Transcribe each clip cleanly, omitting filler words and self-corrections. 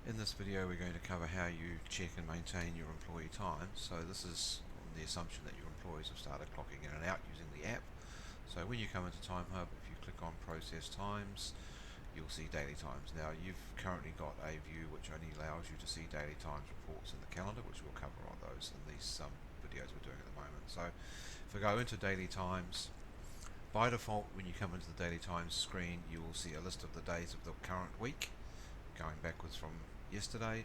In this video we're going to cover how you check and maintain your employee time. So this is on the assumption that your employees have started clocking in and out using the app. So when you come into TimeHub, if you click on process times, you'll see daily times. Now you've currently got a view which only allows you to see daily times reports in the calendar, which we'll cover on those in these videos we're doing at the moment. So if I go into daily times, by default when you come into the daily times screen you will see a list of the days of the current week going backwards from yesterday.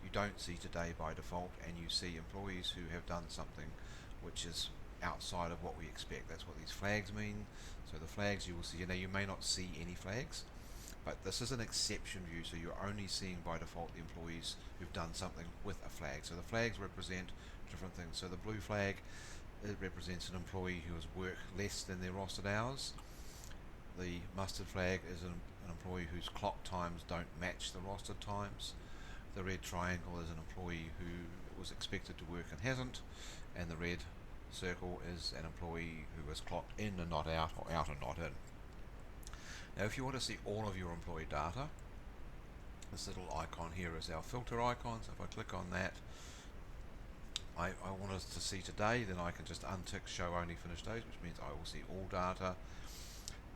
You don't see today by default, and you see employees who have done something which is outside of what we expect. That's what these flags mean. So the flags you will see, now you may not see any flags, but this is an exception view, so you're only seeing by default the employees who've done something with a flag. So the flags represent different things. So the blue flag, it represents an employee who has worked less than their rostered hours. The mustard flag is an employee whose clock times don't match the rostered times. The red triangle is an employee who was expected to work and hasn't, and the red circle is an employee who was clocked in and not out, or out and not in. Now if you want to see all of your employee data, this little icon here is our filter icon. So if I click on that, I want us to see today, then I can just untick show only finished days, which means I will see all data.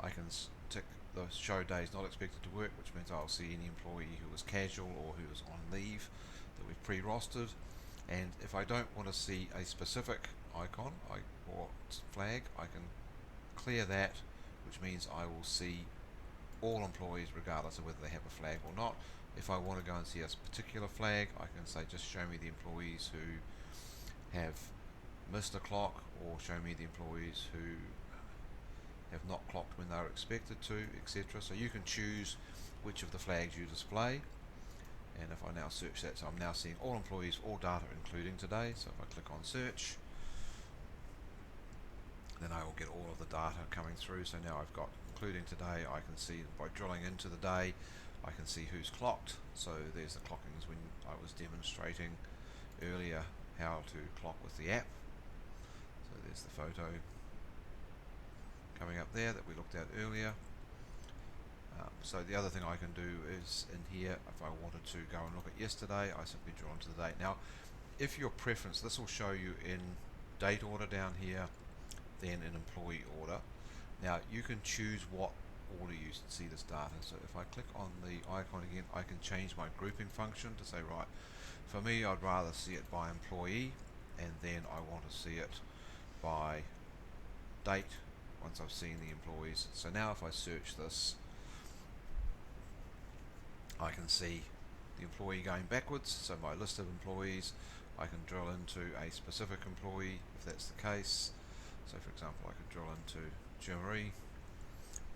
I can tick the show days not expected to work, which means I'll see any employee who was casual or who was on leave that we've pre-rostered. And if I don't want to see a specific icon or flag, I can clear that, which means I will see all employees regardless of whether they have a flag or not. If I want to go and see a particular flag, I can say just show me the employees who have missed a clock, or show me the employees who have not clocked when they were expected to, etc. So you can choose which of the flags you display. And if I now search that, so I'm now seeing all employees, all data including today. So if I click on search, then I will get all of the data coming through. So now I've got including today. I can see by drilling into the day, I can see who's clocked. So there's the clockings when I was demonstrating earlier how to clock with the app. So there's the photo coming up there that we looked at earlier. So the other thing I can do is in here, if I wanted to go and look at yesterday, I simply draw into the date. Now if your preference, this will show you in date order down here, then in employee order. Now you can choose what order you see this data. So if I click on the icon again, I can change my grouping function to say, right, for me I'd rather see it by employee, and then I want to see it by date once I've seen the employees. So now if I search this, I can see the employee going backwards. So my list of employees, I can drill into a specific employee if that's the case. So for example, I could drill into Jean-Marie,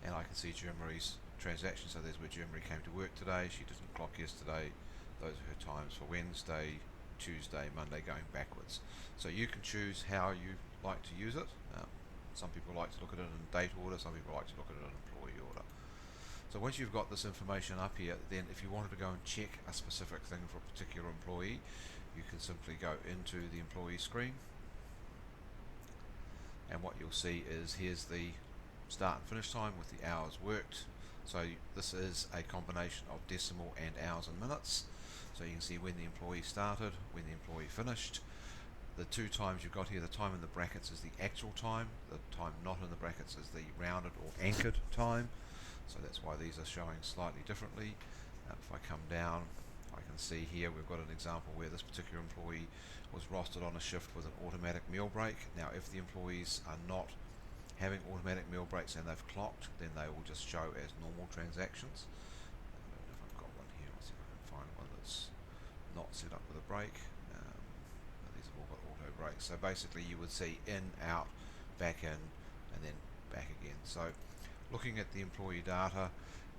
and I can see Jean-Marie's transactions. So there's where Jean-Marie came to work today. She didn't clock yesterday. Those are her times for Wednesday, Tuesday, Monday, going backwards. So you can choose how you like to use it. Some people like to look at it in date order, some people like to look at it in employee order. So once you've got this information up here, then if you wanted to go and check a specific thing for a particular employee, you can simply go into the employee screen, and what you'll see is here's the start and finish time with the hours worked. So this is a combination of decimal and hours and minutes. So you can see when the employee started, when the employee finished. The two times you've got here, the time in the brackets is the actual time, the time not in the brackets is the rounded or anchored time. So that's why these are showing slightly differently. If I come down, I can see here we've got an example where this particular employee was rostered on a shift with an automatic meal break. Now if the employees are not having automatic meal breaks and they've clocked, then they will just show as normal transactions. I don't know if I've got one here, I'll see if I can find one that's not set up with a break. These have all got auto breaks. So basically you would see in, out, back in, and then back again. So looking at the employee data,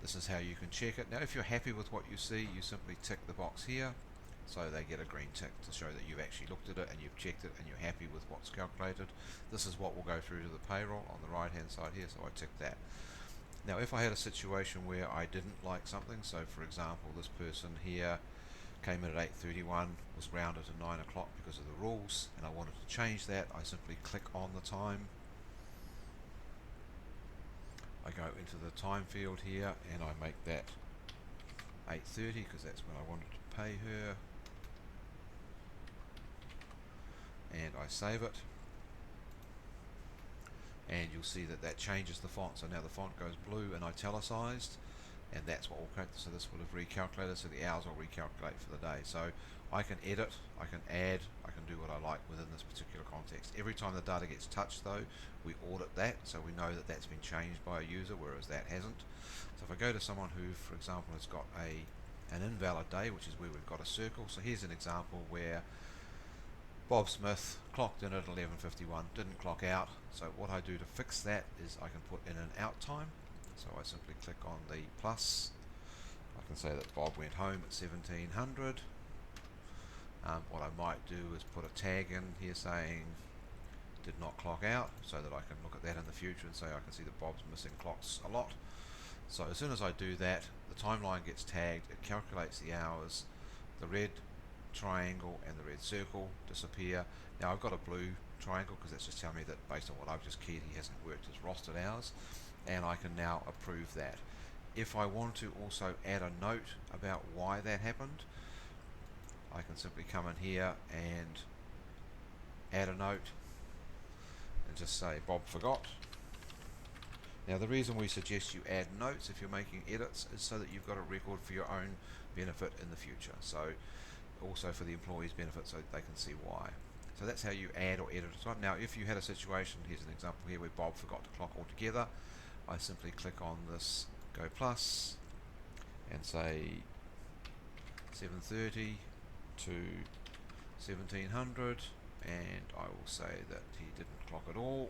this is how you can check it. Now if you're happy with what you see, you simply tick the box here, so they get a green tick to show that you've actually looked at it and you've checked it and you're happy with what's calculated. This is what will go through to the payroll on the right hand side here, so I tick that. Now if I had a situation where I didn't like something, so for example this person here came in at 8:31, was rounded to 9 o'clock because of the rules, and I wanted to change that, I simply click on the time. I go into the time field here and I make that 8:30 because that's when I wanted to pay her, and I save it, and you'll see that that changes the font. So now the font goes blue and italicized, and that's what will correct. So this will have recalculated, so the hours will recalculate for the day. So I can edit, I can add, I can do what I like within this particular context. Every time the data gets touched though, we audit that, so we know that that's been changed by a user, whereas that hasn't. So if I go to someone who, for example, has got an invalid day, which is where we've got a circle. So here's an example where Bob Smith clocked in at 11:51, didn't clock out. So what I do to fix that is I can put in an out time. So I simply click on the plus. I can say that Bob went home at 1700. What I might do is put a tag in here saying did not clock out, so that I can look at that in the future and say I can see that Bob's missing clocks a lot. So as soon as I do that, the timeline gets tagged, it calculates the hours, the red triangle and the red circle disappear. Now I've got a blue triangle because that's just telling me that based on what I've just keyed, he hasn't worked his rostered hours, and I can now approve that. If I want to also add a note about why that happened, I can simply come in here and add a note and just say Bob forgot. Now the reason we suggest you add notes if you're making edits is so that you've got a record for your own benefit in the future, so also for the employee's benefit, so they can see why. So that's how you add or edit a time. Now if you had a situation, here's an example here where Bob forgot to clock altogether, I simply click on this go plus and say 7:30 to 1700, and I will say that he didn't clock at all,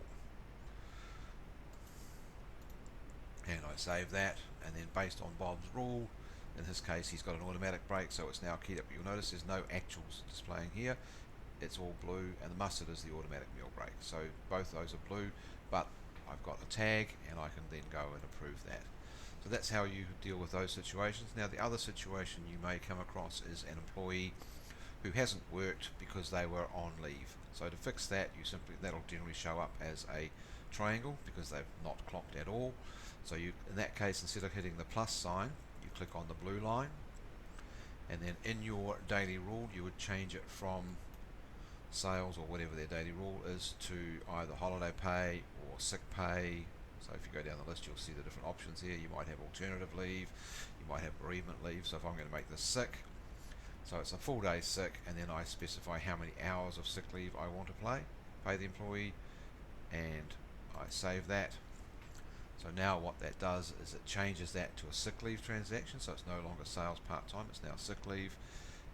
and I save that. And then based on Bob's rule, in his case he's got an automatic break, so it's now keyed up. You'll notice there's no actuals displaying here, it's all blue, and the mustard is the automatic meal break. So both those are blue, but I've got a tag and I can then go and approve that. So that's how you deal with those situations. Now the other situation you may come across is an employee who hasn't worked because they were on leave. So to fix that, that'll generally show up as a triangle because they've not clocked at all. So you, in that case, instead of hitting the plus sign, you click on the blue line, and then in your daily rule you would change it from sales or whatever their daily rule is to either holiday pay or sick pay. So if you go down the list, you'll see the different options here. You might have alternative leave, you might have bereavement leave. So if I'm going to make this sick, so it's a full day sick, and then I specify how many hours of sick leave I want to pay the employee, and I save that. So now what that does is it changes that to a sick leave transaction, so it's no longer sales part-time, it's now sick leave.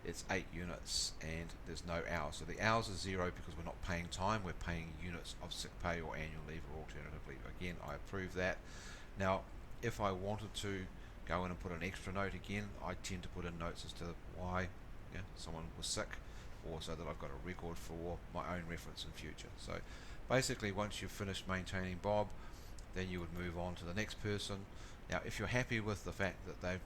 It's 8 units and there's no hours. So the hours are 0 because we're not paying time, we're paying units of sick pay or annual leave or alternative leave. Again, I approve that. Now, if I wanted to go in and put an extra note again, I tend to put in notes as to why someone was sick, or so that I've got a record for my own reference in future. So basically, once you've finished maintaining Bob, then you would move on to the next person. Now if you're happy with the fact that they've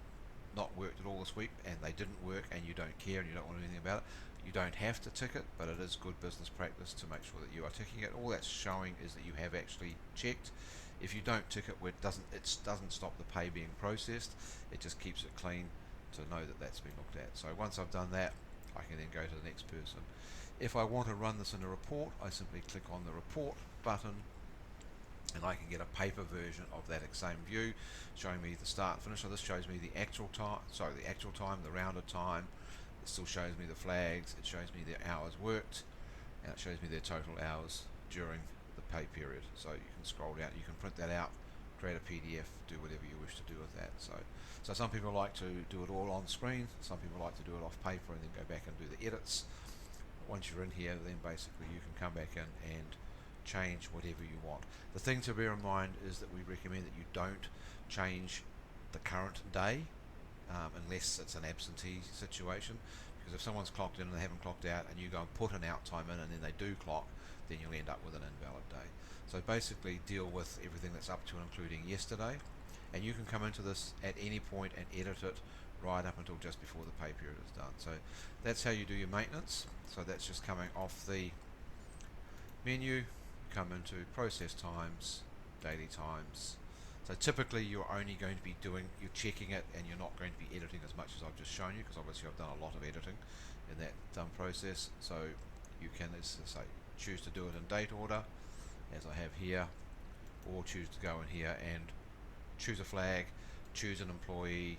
not worked at all this week and they didn't work and you don't care and you don't want anything about it, you don't have to tick it, but it is good business practice to make sure that you are ticking it. All that's showing is that you have actually checked. If you don't tick it, it doesn't stop the pay being processed, it just keeps it clean to know that that's been looked at. So once I've done that, I can then go to the next person. If I want to run this in a report, I simply click on the report button, and I can get a paper version of that same view showing me the start and finish. So this shows me the actual time, the rounded time. It still shows me the flags, it shows me their hours worked, and it shows me their total hours during the pay period. So you can scroll down, you can print that out, create a PDF, do whatever you wish to do with that. So some people like to do it all on screen, some people like to do it off paper and then go back and do the edits. Once you're in here, then basically you can come back in and change whatever you want. The thing to bear in mind is that we recommend that you don't change the current day unless it's an absentee situation, because if someone's clocked in and they haven't clocked out and you go and put an out time in and then they do clock, then you'll end up with an invalid day. So basically deal with everything that's up to and including yesterday, and you can come into this at any point and edit it right up until just before the pay period is done. So that's how you do your maintenance. So that's just coming off the menu, come into process times, daily times, So typically you're only going to be you're checking it, and you're not going to be editing as much as I've just shown you, because obviously I've done a lot of editing in that process. So you can, as I say, choose to do it in date order, as I have here, or choose to go in here and choose a flag, choose an employee,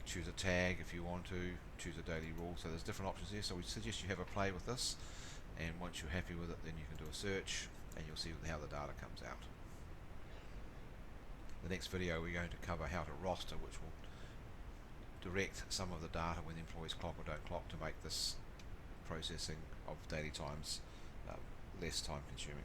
choose a tag if you want to, choose a daily rule. So there's different options here, so we suggest you have a play with this, and once you're happy with it, then you can do a search and you'll see how the data comes out. The next video we're going to cover how to roster, which will direct some of the data when the employees clock or don't clock, to make this processing of daily times less time consuming.